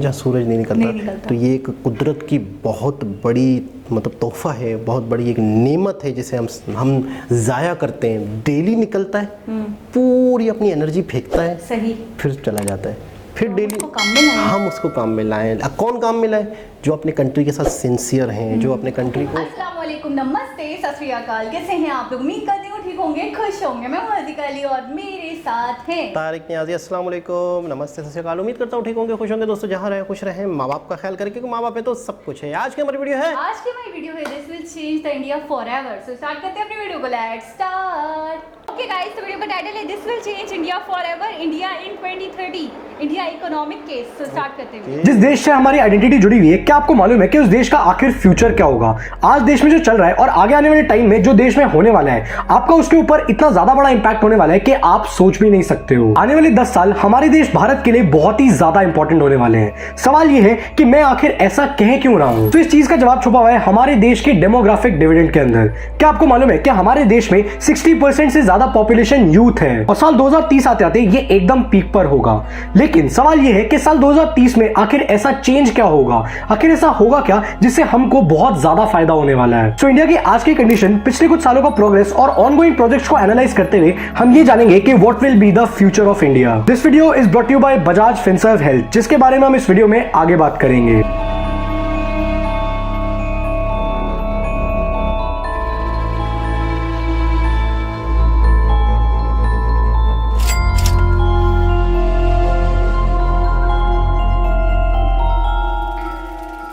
जहाँ सूरज नहीं निकलता। तो ये एक कुदरत की बहुत बड़ी मतलब तोहफा है, बहुत बड़ी एक नेमत है जिसे हम ज़ाया करते हैं। डेली निकलता है, पूरी अपनी एनर्जी फेंकता है, सही, फिर चला जाता है, फिर डेली हम उसको काम में लाएं। कौन काम में लाए? जो अपने कंट्री के साथ सिंसियर हैं, जो अपने कंट्री को। अस्सलाम वालेकुम, नमस्ते, सत श्री अकाल। कैसे हैं आप लोग? उम्मीद करती हूँ ठीक होंगे, खुश होंगे। मैं हार्दिक अली और मेरे साथ हैं तारिक नियाज़ी। अस्सलाम वालेकुम, नमस्ते, सत श्री अकाल। उम्मीद करता हूँ ठीक होंगे, खुश होंगे। दोस्तों जहाँ रहे खुश रहें, माँ बाप का ख्याल करके, माँ बाप है तो सब कुछ है। आज की हमारी वीडियो है this will change the India forever. So start करते हैं अपनी वीडियो को। Let's start. ओके गाइस, तो वीडियो का टाइटल है this will change India forever, India in 2030, India economic case. So start करते हैं। जिस देश से हमारी आइडेंटिटी जुड़ी हुई है, क्या आपको मालूम है कि उस देश का आखिर फ्यूचर क्या होगा? आज देश में जो चल रहा है और आगे आने वाले टाइम में जो देश में होने वाला है, आपका उसके ऊपर इतना ज्यादा बड़ा इंपैक्ट होने वाला है कि आप सोच भी नहीं सकते हो। आने वाले 10 साल हमारे देश भारत के लिए बहुत ही ज्यादा इंपॉर्टेंट होने वाले हैं। सवाल ये है कि मैं आखिर ऐसा कह क्यों रहा हूं? तो इस चीज का जवाब छुपा हुआ है हमारे देश के डेमोग्राफिक डिविडेंड के अंदर। क्या आपको मालूम है कि हमारे देश में 60% से ज्यादा पॉपुलेशन यूथ है और साल 2030 आते आते ये एकदम पीक पर होगा। लेकिन सवाल ये है कि साल 2030 में आखिर ऐसा चेंज क्या होगा? आखिर ऐसा होगा क्या जिससे हमको बहुत ज्यादा फायदा होने वाला है? तो इंडिया की आज की कंडीशन, पिछले कुछ सालों का प्रोग्रेस और ऑनगोइंग प्रोजेक्ट्स को एनालाइज करते हुए हम ये जानेंगे कि what will be the future of India. This video is brought you by Bajaj Finserv health, जिसके बारे में हम इस वीडियो में आगे बात करेंगे।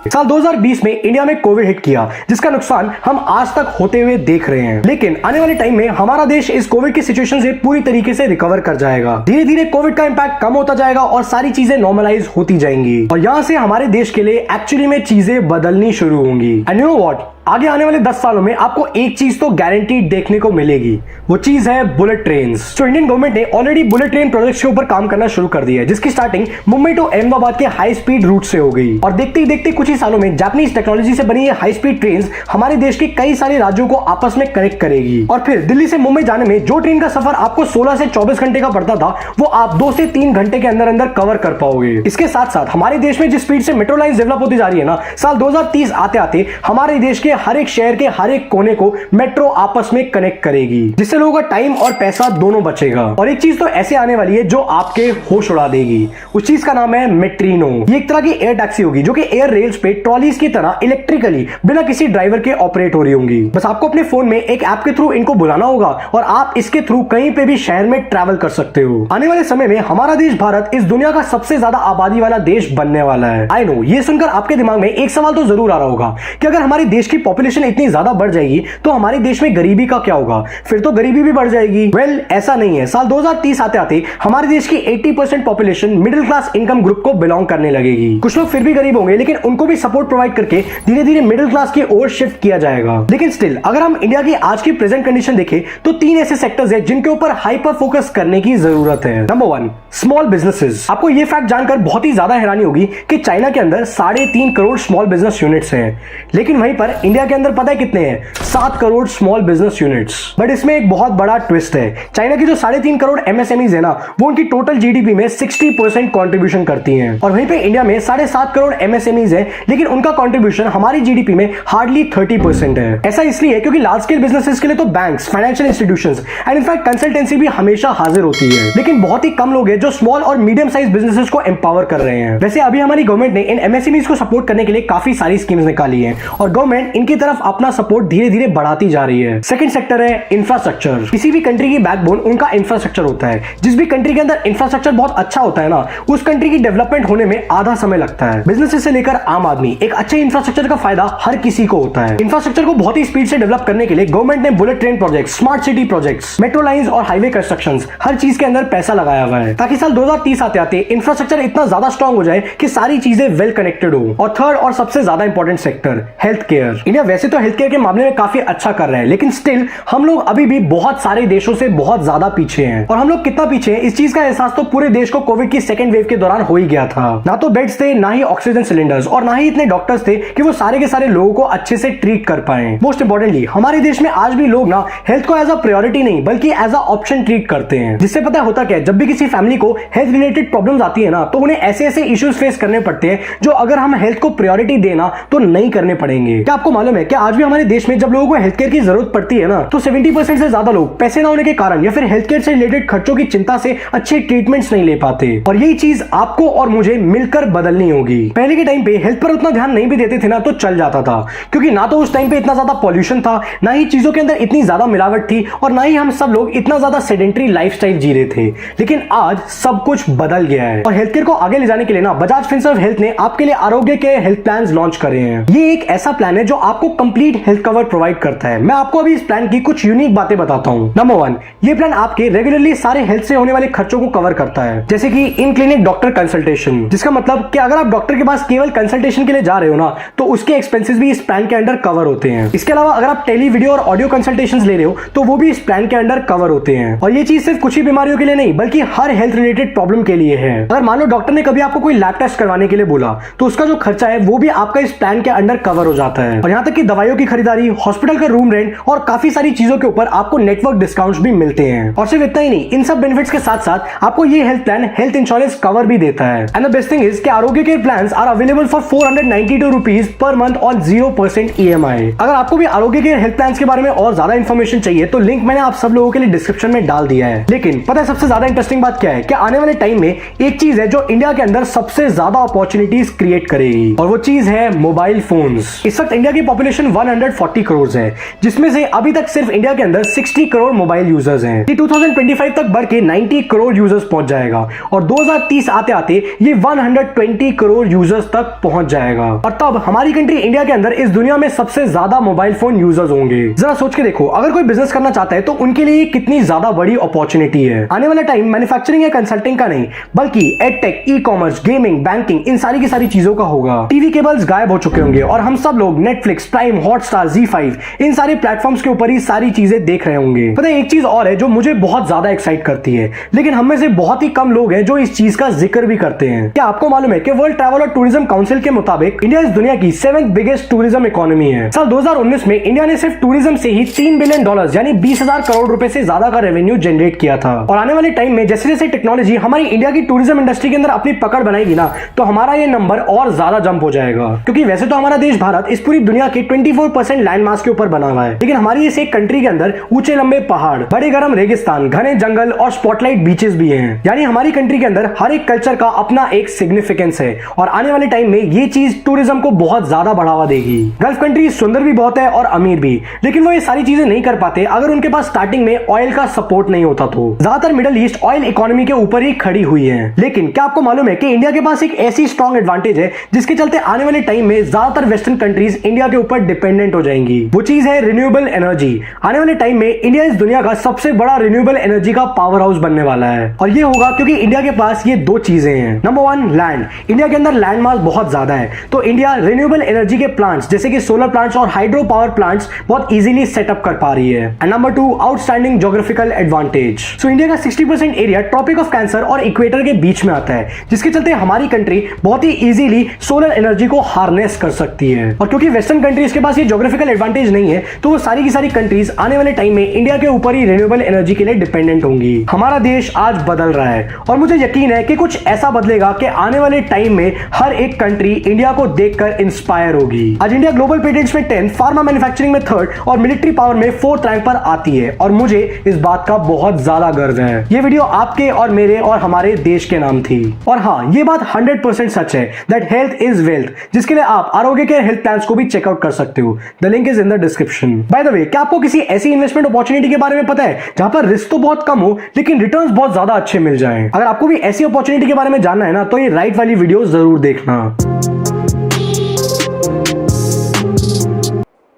साल 2020 में इंडिया में कोविड हिट किया, जिसका नुकसान हम आज तक होते हुए देख रहे हैं। लेकिन आने वाले टाइम में हमारा देश इस कोविड की सिचुएशन से पूरी तरीके से रिकवर कर जाएगा। धीरे धीरे कोविड का इंपैक्ट कम होता जाएगा और सारी चीजें नॉर्मलाइज होती जाएंगी और यहाँ से हमारे देश के लिए एक्चुअली में चीजें बदलनी शुरू होंगी। एंड यू नो व्हाट, आगे आने वाले 10 सालों में आपको एक चीज तो गारंटीड देखने को मिलेगी, वो चीज है बुलेट ट्रेन्स। तो इंडियन गवर्नमेंट ने ऑलरेडी बुलेट ट्रेन प्रोजेक्ट्स के ऊपर काम करना शुरू कर दिया है, जिसकी स्टार्टिंग मुंबई टू अहमदाबाद के हाई स्पीड रूट से हो गई और देखते ही देखते कुछ ही सालों में जापानीज टेक्नोलॉजी से बनी ये हाई स्पीड ट्रेन हमारे देश के कई सारे राज्यों को आपस में कनेक्ट करेगी। और फिर दिल्ली से मुंबई जाने में जो ट्रेन का सफर आपको 16 से 24 घंटे का पड़ता था, वो आप 2 से 3 घंटे के अंदर अंदर कवर कर पाओगे। इसके साथ साथ हमारे देश में जिस स्पीड से मेट्रो लाइन डेवलप होती जा रही है ना, साल 2030 आते आते हमारे देश के हर एक शहर के हर एक कोने को मेट्रो आपस में कनेक्ट करेगी, जिससे लोगों का टाइम और पैसा दोनों बचेगा। और एक चीज तो ऐसे आने वाली है जो आपके होश उड़ा देगी, उस चीज का नाम है मेट्रीनो। ये एक तरह की एयर टैक्सी होगी जो कि एयर रेल्स पे ट्रॉलीज की तरह इलेक्ट्रिकली बिना किसी ड्राइवर के ऑपरेट हो रही होंगी। बस आपको अपने फोन में एक ऐप के थ्रू इनको बुलाना होगा और आप इसके थ्रू कहीं पे भी शहर में ट्रैवल कर सकते हो। आने वाले समय में हमारा देश भारत इस दुनिया का सबसे ज्यादा आबादी वाला देश बनने वाला है। आई नो, ये सुनकर आपके दिमाग में एक सवाल तो जरूर आ रहा होगा कि अगर हमारे देश की पॉपुलेशन इतनी ज्यादा बढ़ जाएगी तो हमारे देश में गरीबी का क्या होगा? फिर तो गरीबी भी बढ़ जाएगी। वेल, ऐसा नहीं है। साल 2030 आते आते हमारे देश की 80% population middle class income group को बिलोंग करने लगेगी। कुछ लोग फिर भी गरीब होंगे, लेकिन उनको भी सपोर्ट प्रोवाइड करके धीरे धीरे मिडिल क्लास की ओर शिफ्ट किया जाएगा। लेकिन स्टिल अगर हम इंडिया की आज की प्रेजेंट कंडीशन देखें तो 3 ऐसे सेक्टर्स हैं जिनके ऊपर हाइपर फोकस करने की जरूरत है। Number 1, small businesses. आपको यह फैक्ट जानकर बहुत ही ज्यादा हैरानी होगी कि चाइना के अंदर 3.5 करोड़ स्मॉल बिजनेस यूनिट्स हैं, लेकिन वहीं पर इंडिया के अंदर पता है कितने हैं? 7 crore small business units. But इसमें एक बहुत बड़ा ट्विस्ट है। चाइना की जो 3.5 करोड़ एमएसएमईज है ना, वो उनकी टोटल जीडीपी में 60% कंट्रीब्यूशन करती हैं और वहीं पे इंडिया में 7.5 करोड़ एमएसएमईज है, लेकिन उनका कंट्रीब्यूशन हमारी जीडीपी में हार्डली 30% है। ऐसा इसलिए क्योंकि लार्ज स्केल बिजनेसेस के लिए तो banks, financial institutions and in fact consultancy भी हमेशा हाजिर होती है, लेकिन बहुत ही कम लोग हैं जो स्मॉल और मीडियम साइज बिजनेसेस को एम्पावर कर रहे हैं। वैसे अभी हमारी गवर्नमेंट ने इन एमएसएमईज को सपोर्ट करने के लिए काफी सारी स्कीम्स निकाली है और गवर्नमेंट इनकी तरफ अपना सपोर्ट धीरे धीरे बढ़ाती जा रही है। सेकंड सेक्टर है इंफ्रास्ट्रक्चर। किसी भी कंट्री की बैकबोन उनका इंफ्रास्ट्रक्चर होता है। जिस भी कंट्री के अंदर इंफ्रास्ट्रक्चर बहुत अच्छा होता है ना, उस कंट्री की डेवलपमेंट होने में आधा समय लगता है। बिजनेसेस से लेकर आम आदमी, एक अच्छे इंफ्रास्ट्रक्चर का फायदा हर किसी को होता है। इंफ्रास्ट्रक्चर को बहुत ही स्पीड से डेवलप करने के लिए गवर्नमेंट ने bullet train project, smart city projects, metro lines और हाईवे कंस्ट्रक्शन, हर चीज के अंदर पैसा लगाया हुआ है ताकि साल 2030 आते आते इंफ्रास्ट्रक्चर इतना ज्यादा स्ट्रॉन्ग हो जाए कि सारी चीजें वेल कनेक्टेड हो। और थर्ड और सबसे ज्यादा important sector, health care. India वैसे तो हेल्थ केयर के मामले में काफी अच्छा कर रहा है, लेकिन स्टिल हम लोग अभी भी बहुत सारे देशों से बहुत ज्यादा पीछे हैं। और हम लोग कितना पीछे हैं इस चीज का एहसास तो पूरे देश को कोविड की सेकंड वेव के दौरान हो ही गया था। ना तो बेड्स थे, ना ही ऑक्सीजन सिलेंडर्स, और ना ही इतने डॉक्टर्स थे कि वो सारे के सारे लोगों को अच्छे से ट्रीट कर पाए। मोस्ट इंपॉर्टेंटली हमारे देश में आज भी लोग ना हेल्थ को एज अ प्रायोरिटी नहीं बल्कि एज अ ऑप्शन ट्रीट करते हैं। जिससे पता है होता क्या है, जब भी किसी फैमिली को हेल्थ रिलेटेड प्रॉब्लम्स आती है ना, तो उन्हें ऐसे ऐसे इश्यूज फेस करने पड़ते हैं जो अगर हम हेल्थ को प्रायोरिटी देना तो नहीं करने पड़ेंगे। क्या आपको मालूम है कि आज भी हमारे देश में जब लोगों को हेल्थ केयर की जरूरत पड़ती है ना, तो 70% से ज्यादा लोग पैसे ना होने के कारण या फिर हेल्थ केयर से रिलेटेड खर्चों की चिंता से अच्छे ट्रीटमेंट्स नहीं ले पाते। और यही चीज आपको और मुझे मिलकर बदलनी होगी। पहले के टाइम पे हेल्थ पर उतना ध्यान नहीं भी देते थे ना तो चल जाता था, क्योंकि ना तो उस टाइम पे इतना ज्यादा पॉल्यूशन था, ना ही चीजों के अंदर इतनी ज्यादा मिलावट थी, और ना ही हम सब लोग इतना ज्यादा सेडेंटरी लाइफस्टाइल जी रहे थे। लेकिन आज सब कुछ बदल गया है, और हेल्थ केयर को आगे ले जाने के लिए ना बजाज फिनसर्व हेल्थ ने आपके लिए आरोग्य के हेल्थ प्लान लॉन्च करे हैं। ये एक ऐसा प्लान है जो आपको कंप्लीट हेल्थ कवर प्रोवाइड करता है। मैं आपको अभी इस प्लान की कुछ यूनिक बातें बताता हूं। नंबर 1, ये प्लान आपके रेगुलरली सारे हेल्थ से होने वाले खर्चों को कवर करता है, जैसे कि इन क्लिनिक डॉक्टर कंसल्टेशन, जिसका मतलब कि अगर आप डॉक्टर के पास केवल कंसल्टेशन के लिए जा रहे हो ना, तो उसके एक्सपेंसेस भी इस प्लान के अंडर कवर होते हैं। इसके अलावा अगर आप टेली, वीडियो और ऑडियो कंसल्टेशंस ले रहे हो तो वो भी इस प्लान के अंडर कवर होते हैं। और ये चीज सिर्फ कुछ ही बीमारियों के लिए नहीं बल्कि हर हेल्थ रिलेटेड प्रॉब्लम के लिए है। अगर मान लो डॉक्टर ने कभी आपको कोई लैब टेस्ट करवाने के लिए बोला, तो उसका जो खर्चा है वो भी आपका इस प्लान के अंडर कवर हो जाता है। और यहाँ तक कि दवाइयों की खरीदारी, हॉस्पिटल का रूम रेंट और काफी सारी चीजों के ऊपर आपको नेटवर्क डिस्काउंट्स भी मिलते हैं। और सिर्फ इतना ही नहीं, इन सब बेनिफिट्स के साथ साथ आपको ये health plan health insurance cover भी देता है। And the best thing is कि Aarogya care plans are available for 492 rupees per month on 0% EMI। अगर आपको भी आरोग्य केयर हेल्थ प्लान्स के बारे में और ज्यादा इंफॉर्मेशन चाहिए तो लिंक मैंने आप सब लोगों के लिए डिस्क्रिप्शन में डाल दिया है। लेकिन पता है सबसे ज्यादा इंटरेस्टिंग बात क्या है, कि आने वाले टाइम में एक चीज है जो इंडिया के अंदर सबसे ज्यादा अपॉर्चुनिटीज क्रिएट करेगी, और वो चीज है मोबाइल फोन्स। इस वक्त इंडिया की पॉपुलेशन 140 करोड़ है, जिसमें से अभी तक सिर्फ इंडिया के अंदर 60 करोड़ मोबाइल यूजर्स हैं। ये 2025 तक बढ़ के 90 करोड़ यूजर्स पहुंच जाएगा, और 2030 आते आते ये 120 करोड़ यूजर्स तक पहुंच जाएगा। और तब हमारी कंट्री इंडिया के अंदर इस दुनिया में सबसे ज्यादा मोबाइल फोन यूजर्स होंगे। जरा सोच के देखो, अगर कोई बिजनेस करना चाहता है तो उनके लिए कितनी ज्यादा बड़ी अपॉर्चुनिटी है। आने वाला टाइम मैन्युफैक्चरिंग या कंसल्टिंग का नहीं बल्कि edtech, e commerce, gaming, banking, इन सारी की सारी चीजों का होगा। टीवी केबल्स गायब हो चुके होंगे और हम सब लोग नेटफ्लिक्स, प्राइम, हॉटस्टार, Z5 इन सारे प्लेटफॉर्म्स के ऊपर ही सारी चीजें देख रहे होंगे। पता है एक चीज और है जो मुझे बहुत ज्यादा एक्साइट करती है, लेकिन हम में से बहुत ही कम लोग हैं जो इस चीज का जिक्र भी करते हैं। क्या आपको मालूम है कि वर्ल्ड ट्रैवल और टूरिज्म काउंसिल के मुताबिक इंडिया इस दुनिया की 7th बिगेस्ट टूरिज्म इकोनॉमी है। साल 2019 में इंडिया ने सिर्फ टूरिज्म से ही $3 बिलियन यानी 20,000 करोड़ रुपए से ज्यादा का रेवेन्यू जनरेट किया था। और आने वाले टाइम में जैसे जैसे टेक्नोलॉजी हमारी इंडिया की टूरिज्म इंडस्ट्री के अंदर अपनी पकड़ बनाएगी ना, तो हमारा ये नंबर और ज्यादा जंप हो जाएगा। क्योंकि वैसे तो हमारा देश भारत इस पूरी दुनिया के 24% लैंड मास के ऊपर बना हुआ है, लेकिन हमारी इस एक कंट्री के अंदर ऊंचे लंबे पहाड़, बड़े गर्म रेगिस्तान, घने जंगल और स्पॉटलाइट बीचेस भी हैं। यानी हमारी कंट्री के अंदर हर एक कल्चर का अपना एक सिग्निफिकेंस है, और आने वाले टाइम में ये चीज टूरिज्म को बहुत ज्यादा बढ़ावा देगी। गल्फ कंट्री सुंदर भी बहुत है और अमीर भी, लेकिन वो ये सारी चीजें नहीं कर पाते अगर उनके पास स्टार्टिंग में ऑयल का सपोर्ट नहीं होता। तो ज्यादातर मिडिल ईस्ट ऑयल इकोनॉमी के ऊपर ही खड़ी हुई है। लेकिन क्या आपको मालूम है कि इंडिया के पास एक ऐसी स्ट्रॉन्ग एडवांटेज है जिसके चलते आने वाले टाइम में ज्यादातर वेस्टर्न कंट्रीज इंडिया के ऊपर डिपेंडेंट हो जाएंगी। वो चीज है रिन्यूएबल एनर्जी। आने वाले टाइम में इंडिया इस दुनिया का सबसे बड़ा रिन्यूएबल एनर्जी का पावर हाउस बनने वाला है, और ये होगा क्योंकि इंडिया के पास ये दो चीजें हैं। Number 1, land. इंडिया के अंदर लैंड मास बहुत ज्यादा है, तो इंडिया रिन्यूएबल एनर्जी के प्लांट्स जैसे कि सोलर प्लांट्स और हाइड्रो पावर प्लांट्स बहुत इजीली सेटअप कर पा रही है। And number 2, outstanding geographical advantage. So India का 60% एरिया ट्रॉपिक ऑफ कैंसर और इक्वेटर के बीच में आता है, जिसके चलते हमारी कंट्री बहुत ही इजीली सोलर एनर्जी को हार्नेस कर सकती है। और क्योंकि वेस्टर्न कंट्रीज के पास ये ज्योग्राफिकल एडवांटेज नहीं है, तो वो सारी की सारी कंट्रीज आने वाले टाइम में इंडिया के ऊपर ही रिन्यूएबल एनर्जी के लिए डिपेंडेंट होंगी। हमारा देश आज बदल रहा है, और मुझे यकीन है कि कुछ ऐसा बदलेगा कि आने वाले टाइम में हर एक कंट्री इंडिया को देखकर इंस्पायर होगी। आज इंडिया ग्लोबल पेटेंट्स में 10th, फार्मा मैन्युफैक्चरिंग में 3rd और मिलिट्री पावर में 4th रैंक पर आती है, और मुझे इस बात का बहुत ज्यादा गर्व है। ये वीडियो आपके और मेरे और हमारे देश के नाम थी। और हाँ, ये बात 100% सच है दैट हेल्थ इज वेल्थ, जिसके लिए आप आरोग्य के हेल्थ प्लान्स को भी चेकआउट कर सकते हो। The link is in the description. By the way, क्या आपको किसी ऐसी इन्वेस्टमेंट अपॉर्चुनिटी के बारे में पता है जहां पर रिस्क तो बहुत कम हो लेकिन रिटर्न्स बहुत ज्यादा अच्छे मिल जाएं? अगर आपको भी ऐसी अपॉर्चुनिटी के बारे में जानना है ना, तो ये राइट वाली वीडियो जरूर देखना।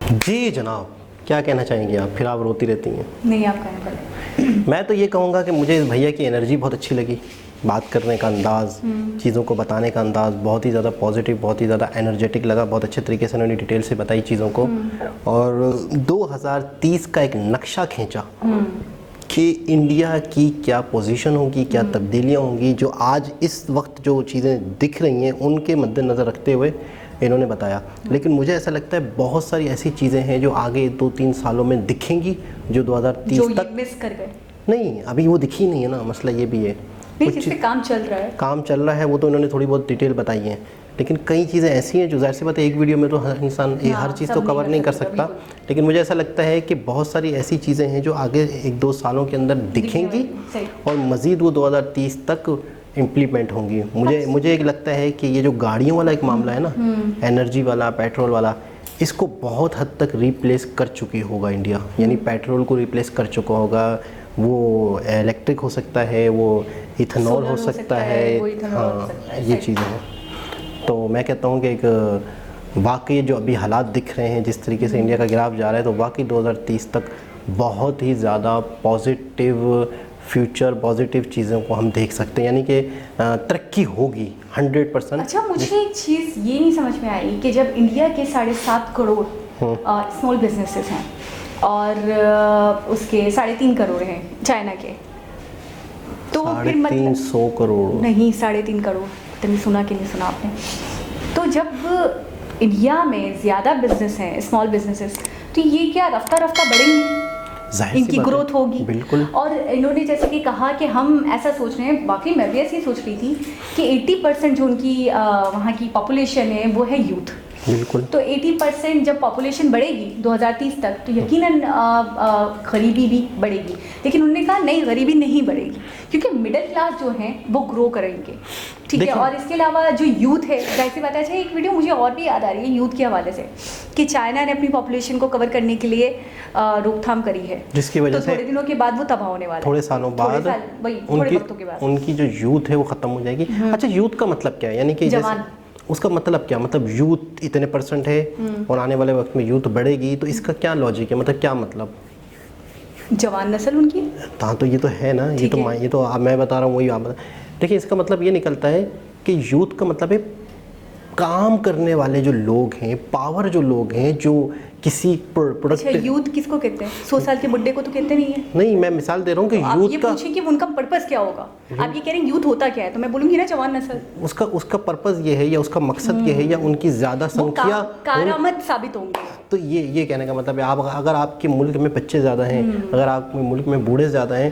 जी जनाब, क्या कहना चाहेंगे आप? फिर आप रोती रहती हैं। नहीं, आप कहना पड़ेगा। मैं तो ये कहूँगा कि मुझे इस भैया की एनर्जी बहुत अच्छी लगी, बात करने का अंदाज़, चीज़ों को बताने का अंदाज़ बहुत ही ज़्यादा पॉजिटिव, बहुत ही ज़्यादा एनर्जेटिक लगा। बहुत अच्छे तरीके से उन्होंने डिटेल से बताई चीज़ों को, और 2030 का एक नक्शा खींचा कि इंडिया की क्या पोजीशन होगी, क्या तब्दीलियाँ होंगी, जो आज इस वक्त जो चीज़ें दिख रही हैं उनके मद्देनज़र रखते हुए इन्होंने बताया। लेकिन मुझे ऐसा लगता है बहुत सारी ऐसी चीज़ें हैं जो आगे 2-3 सालों में दिखेंगी, जो 2030 तक मिस कर गए। नहीं, अभी वो दिखी नहीं है ना, मसला ये भी है। नहीं, जिससे काम चल रहा है वो तो इन्होंने थोड़ी बहुत डिटेल बताई है, लेकिन कई चीज़ें ऐसी हैं जो जाहिर सी बात है एक वीडियो में तो हर इंसान हर चीज़ तो कवर नहीं कर सकता। लेकिन मुझे ऐसा लगता है कि बहुत सारी ऐसी चीज़ें हैं जो आगे 1-2 सालों के अंदर दिखेंगी और मज़ीद वो 2030 तक इम्प्लीमेंट होंगी। मुझे एक लगता है कि ये जो गाड़ियों वाला एक मामला है ना, एनर्जी वाला, पेट्रोल वाला, इसको बहुत हद तक रिप्लेस कर चुकी होगा इंडिया। यानी पेट्रोल को रिप्लेस कर चुका होगा, वो इलेक्ट्रिक हो सकता है, वो इथेनॉल हो सकता है, हाँ, ये चीज़ें हैं। तो मैं कहता हूँ कि एक वाकई जो अभी हालात दिख रहे हैं, जिस तरीके से इंडिया का ग्राफ जा रहा है, तो वाकई 2030 तक बहुत ही ज़्यादा पॉजिटिव फ्यूचर, पॉजिटिव चीज़ों को हम देख सकते हैं। यानी कि तरक्की होगी 100%। अच्छा, मुझे एक चीज़ ये नहीं समझ में आई कि जब इंडिया के 7.5 करोड़ स्मॉल बिजनेसेस हैं और उसके 3.5 करोड़ हैं चाइना के, तो फिर 350 करोड़ नहीं, 3.5 करोड़, तुमने सुना कि नहीं सुना आपने? तो जब इंडिया में ज़्यादा बिजनेस हैं, स्मॉल बिजनेसेस, तो ये क्या रफ्ता रफ्ता बढ़ेंगे, इनकी ग्रोथ होगी। बिल्कुल। और इन्होंने जैसे कि कहा कि हम ऐसा सोच रहे हैं, वाकई मैं भी ऐसी सोच रही थी कि 80% जो उनकी वहाँ की पॉपुलेशन है वो है यूथ। बिल्कुल। तो 80% जब पॉपुलेशन बढ़ेगी 2030 तक, तो यकीनन गरीबी भी बढ़ेगी। लेकिन उन्होंने कहा नहीं, गरीबी नहीं बढ़ेगी, क्योंकि मिडिल क्लास जो हैं वो ग्रो करेंगे, ठीक है। और इसके अलावा जो यूथ है, जैसे बताया जाए, एक वीडियो मुझे और भी याद आ रही है यूथ के हवाले से, कि चाइना ने अपनी पॉपुलेशन को कवर करने के लिए रोकथाम करी है, जिसकी वजह से थोड़े दिनों के बाद वो तबाह होने वाला है। थोड़े सालों बाद उनकी जो यूथ है वो ख़त्म हो जाएगी। अच्छा, यूथ का मतलब क्या है? यानी कि उसका मतलब क्या, मतलब यूथ इतने % है और आने वाले वक्त में यूथ बढ़ेगी, तो इसका क्या लॉजिक है, मतलब क्या मतलब? जवान नस्ल उनकी। हाँ, तो ये तो है ना, ये तो मैं बता रहा हूँ, वही आप बता। देखिए, इसका मतलब ये निकलता है कि यूथ का मतलब है काम करने वाले जो लोग हैं, पावर जो लोग हैं, जो किसी प्रोडक्ट। अच्छा, यूथ किसको कहते हैं? 100 साल के बुड्ढे को तो कहते नहीं है। नहीं, मैं मिसाल दे रहा हूँ कि तो यूथ ये का पूछिए कि उनका पर्पस क्या होगा। आप ये कह रहे हैं यूथ होता क्या है, तो मैं बोलूँगी ना जवान नस्ल। उसका पर्पस ये है, या उसका मकसद ये है, या उनकी ज़्यादा संख्या कारआमद साबित होंगे। तो ये कहने का मतलब है, आप अगर आपके मुल्क में बच्चे ज़्यादा हैं, अगर आपके मुल्क में बूढ़े ज़्यादा हैं,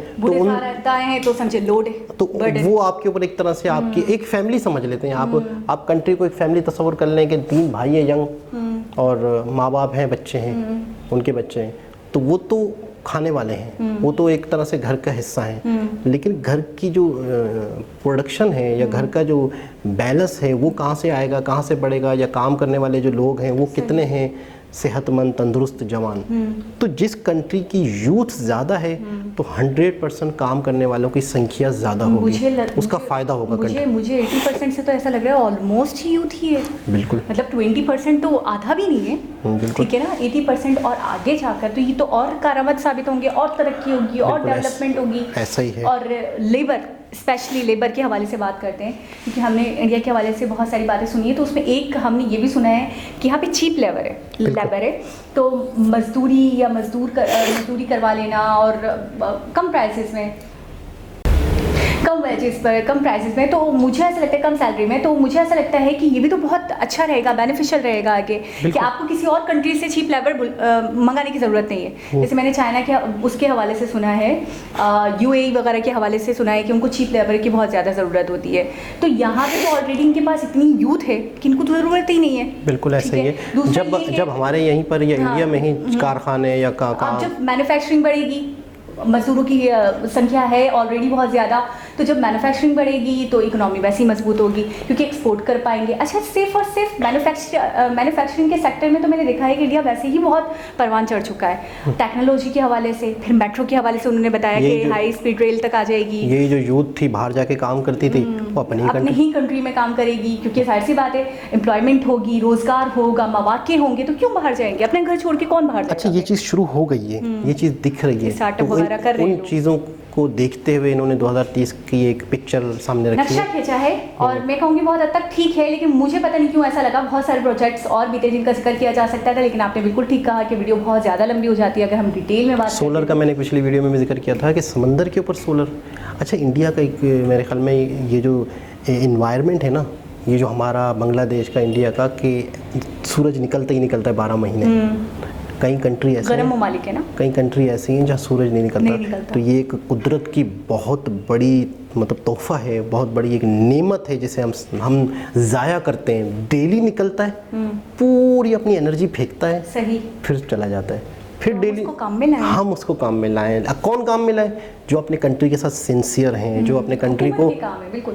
तो समझे लोड है, तो वो आपके ऊपर एक तरह से आपकी एक फैमिली समझ लेते हैं। आप कंट्री को एक फैमिली तस्वर कर लें कि 3 भाई हैं यंग, और माँ बाप हैं, बच्चे हैं, उनके बच्चे हैं, तो वो तो खाने वाले हैं, वो तो एक तरह से घर का हिस्सा है। लेकिन घर की जो प्रोडक्शन है, या घर का जो बैलेंस है, वो कहाँ से आएगा, कहाँ से बढ़ेगा, या काम करने वाले जो लोग हैं वो कितने हैं, सेहतमंद, तंदुरुस्त, जवान। तो जिस कंट्री की यूथ ज़्यादा है, तो 100% काम करने वालों की संख्या ज़्यादा होगी, उसका फ़ायदा होगा कंट्री। मुझे 80% से तो ऐसा लग रहा है ऑलमोस्ट ही यूथ ही है। बिल्कुल, मतलब 20% तो आधा भी नहीं है, ठीक है ना। 80% और आगे जाकर तो ये तो और कारआमद साबित होंगे, और तरक्की होगी, और डेवलपमेंट होगी। ऐसा ही है। और लेबर, स्पेशली लेबर के हवाले से बात करते हैं, क्योंकि हमने इंडिया के हवाले से बहुत सारी बातें सुनी है, तो उसमें एक हमने ये भी सुना है कि यहाँ पे चीप लेबर है, तो मजदूरी करवा लेना, और कम प्राइसेस में, कम वेजेस पर, कम प्राइसेस में, तो मुझे ऐसा लगता है, कम सैलरी में, तो मुझे ऐसा लगता है कि ये भी तो बहुत अच्छा रहेगा, बेनिफिशियल रहेगा आगे, कि आपको किसी और कंट्री से चीप लेबर मंगाने की ज़रूरत नहीं है। जैसे मैंने चाइना के उसके हवाले से सुना है, UAE वगैरह के हवाले से सुना है कि उनको चीप लेबर की बहुत ज़्यादा ज़रूरत होती है। तो यहाँ पे तो ऑलरेडी इनके पास इतनी यूथ है कि इनको तो ज़रूरत ही नहीं है। बिल्कुल ऐसा ही है। जब हमारे यहीं पर या इंडिया में ही कारखाने या जब मैन्युफैक्चरिंग बढ़ेगी, मजदूरों की संख्या है ऑलरेडी बहुत ज़्यादा, तो जब मैन्युफैक्चरिंग बढ़ेगी तो इकोनॉमी वैसे ही मजबूत होगी, क्योंकि एक्सपोर्ट कर पाएंगे। अच्छा, सिर्फ और सिर्फ मैन्युफैक्चरिंग के सेक्टर में तो मैंने देखा है कि इंडिया वैसे ही बहुत परवान चढ़ चुका है, टेक्नोलॉजी के हवाले से, फिर मेट्रो के हवाले से उन्होंने बताया कि हाई स्पीड रेल तक आ जाएगी। ये जो यूथ थी बाहर जाके काम करती थी, वो अपनी ही कंट्री में काम करेगी, क्योंकि जाहिर सी बात है एम्प्लॉयमेंट होगी, रोजगार होगा, मौके होंगे, तो क्यों बाहर जाएंगे, अपने घर छोड़ के कौन बाहर जाएगा। अच्छा, ये चीज़ शुरू हो गई है, ये चीज़ दिख रही है, स्टार्टअप वगैरह कर रहे हैं, उन चीज़ों को देखते हुए इन्होंने 2030 की एक पिक्चर सामने रखी नक्शा है। खींचा है और मैं कहूँगी बहुत हद तक ठीक है, लेकिन मुझे पता नहीं क्यों ऐसा लगा बहुत सारे प्रोजेक्ट्स और भी थे जिनका जिक्र किया जा सकता था, लेकिन आपने बिल्कुल ठीक कहा कि वीडियो बहुत ज़्यादा लंबी हो जाती है अगर हम डिटेल में बात सोलर का मैंने पिछली वीडियो में भी जिक्र किया था कि समंदर के ऊपर सोलर। अच्छा, इंडिया का एक मेरे ख्याल में ये जो इन्वायरमेंट है ना, ये जो हमारा बांग्लादेश का, इंडिया का, कि सूरज निकलता ही निकलता है 12 महीने। कई कंट्री ऐसे गर्म हैं, ममालिक है ना, कई कंट्री ऐसी हैं जहाँ सूरज नहीं निकलता। तो ये एक कुदरत की बहुत बड़ी मतलब तोहफा है, बहुत बड़ी एक नेमत है जिसे हम ज़ाया करते हैं। डेली निकलता है, पूरी अपनी एनर्जी फेंकता है, सही, फिर चला जाता है, फिर डेली काम में लाएं। हम उसको काम में लाएं। कौन काम में लाए? जो अपने कंट्री के साथ सिंसियर हैं, जो अपने कंट्री को,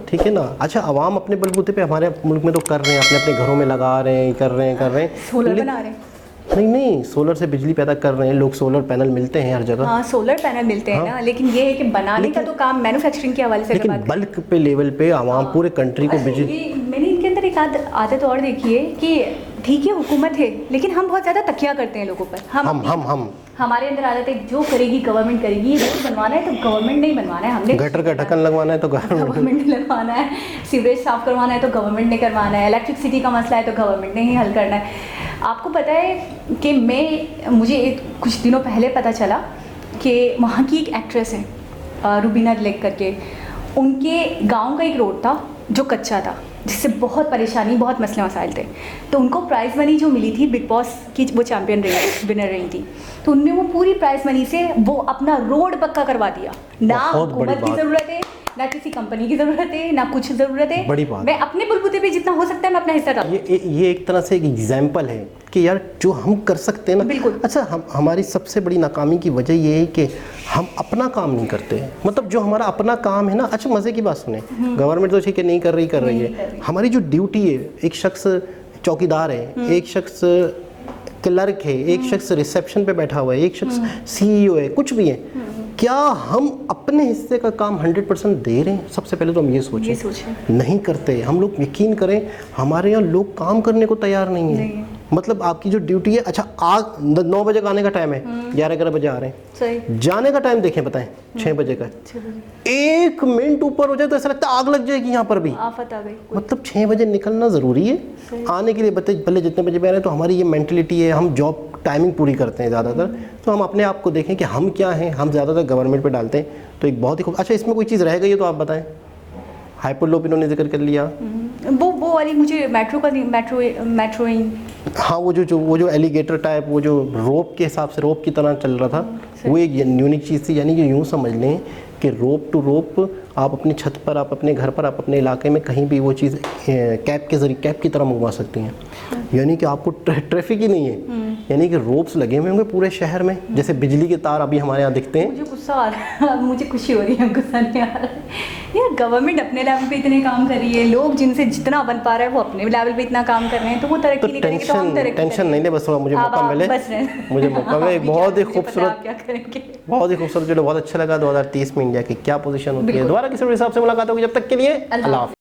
ठीक है ना। अच्छा, आवाम अपने बलबूते पे हमारे मुल्क में तो कर रहे हैं, अपने अपने घरों में लगा रहे हैं, कर रहे हैं सोलर बना रहे हैं। नहीं, सोलर से बिजली पैदा कर रहे हैं लोग, सोलर पैनल मिलते हैं हर जगह। हाँ, सोलर पैनल मिलते हैं ना, लेकिन ये है कि बनाने का तो काम मैन्युफैक्चरिंग के हवाले से, लेकिन बल्क पे लेवल पे आवाम पूरे कंट्री को बिजली। मैंने इनके अंदर एक आदत और देखी है कि ठीक है हुकूमत है, लेकिन हम बहुत ज़्यादा तकिया करते हैं लोगों पर। हम हमारे अंदर आदत है जो करेगी गवर्नमेंट करेगी, रोड बनवाना है तो गवर्नमेंट नहीं बनवाना है, हमने गटर का ढक्कन लगवाना है तो गवर्नमेंट ने लगवाना है, सीवरेज साफ करवाना है तो गवर्नमेंट ने करवाना है, इलेक्ट्रिसिटी का मसला है तो गवर्नमेंट ने ही हल करना है। आपको पता है कि मुझे कुछ दिनों पहले पता चला कि वहाँ की एक एक्ट्रेस है रुबीना लेक करके, उनके गांव का एक रोड था जो कच्चा था, जिससे बहुत परेशानी, बहुत मसले मसाइल थे। तो उनको प्राइज़ मनी जो मिली थी, बिग बॉस की वो चैम्पियन विनर रही थी, तो उनने वो पूरी प्राइज़ मनी से वो अपना रोड पक्का करवा दिया। ना हुकूमत की ज़रूरत है, ना किसी कंपनी की ज़रूरत है, ना कुछ ज़रूरत है। बड़ी बात। मैं अपने बुलबुते पे जितना हो सकता है मैं अपना हिस्सा डालूं। ये एक तरह से एक एग्जाम्पल है कि यार जो हम कर सकते हैं ना। बिल्कुल। अच्छा, हमारी सबसे बड़ी नाकामी की वजह ये है कि हम अपना काम नहीं करते। मतलब जो हमारा अपना काम है ना, अच्छा मज़े की बात सुने, गवर्नमेंट तो ठीक है नहीं कर रही है, हमारी जो ड्यूटी है, एक शख्स चौकीदार है, एक शख्स क्लर्क है, एक शख्स रिसेप्शन पे बैठा हुआ है, एक शख्स CEO है, कुछ भी है, क्या हम अपने हिस्से का काम 100% दे रहे हैं? सबसे पहले तो हम ये सोचें। नहीं करते हम लोग। यकीन करें, हमारे यहाँ लोग काम करने को तैयार नहीं है। मतलब आपकी जो ड्यूटी है, अच्छा आज 9 बजे का आने का टाइम है, 11 बजे आ रहे हैं, सही। जाने का टाइम देखें, बताएं 6 बजे का। 1 मिनट ऊपर हो जाए तो ऐसा लगता है आग लग जाएगी यहाँ पर भी, आफत आ गई। मतलब 6 बजे निकलना ज़रूरी है, आने के लिए भले जितने बजे भी आ रहे हैं। तो हमारी ये मेंटलिटी है, हम जॉब टाइमिंग पूरी करते हैं ज़्यादातर। तो हम अपने आप को देखें कि हम क्या हैं, हम ज़्यादातर गवर्नमेंट पे डालते हैं। तो एक बहुत ही अच्छा, इसमें कोई चीज़ रह गई है तो आप बताएं। हाइपरलूप इन्होंने जिक्र कर लिया, वो वाली मुझे मेट्रो हाँ, वो जो एलिगेटर टाइप, वो जो रोप के हिसाब से रोप की तरह चल रहा था, वो एक यूनिक चीज़ थी। यानी कि यूँ समझ लें कि रोप टू रोप आप अपनी छत पर, आप अपने घर पर, आप अपने इलाके में कहीं भी वो चीज़ कैब के जरिए, कैब की तरह मंगवा सकती हैं। यानी कि आपको ट्रैफिक ही नहीं है, यानी कि रोप्स लगे हुए होंगे पूरे शहर में, जैसे बिजली के तार अभी हमारे यहाँ दिखते हैं। मुझे गुस्सा आ रहा है, मुझे खुशी हो रही है, गुस्सा नहीं आ रहा है। यार गवर्नमेंट अपने लेवल पे इतने काम कर रही है, लोग जिनसे जितना बन पा रहा है वो अपने लेवल पे इतना काम कर रहे हैं, तो वो तरक्की नहीं करेंगे तो हम तरक्की। टेंशन नहीं ले, बस थोड़ा मुझे मौका मिले, मुझे मौका मिले। बहुत ही खूबसूरत, बहुत अच्छा लगा 2030 में इंडिया की क्या पोजीशन होती है। दोबारा किसी हिसाब से मुलाकात होगी, जब तक के लिए अल्लाह।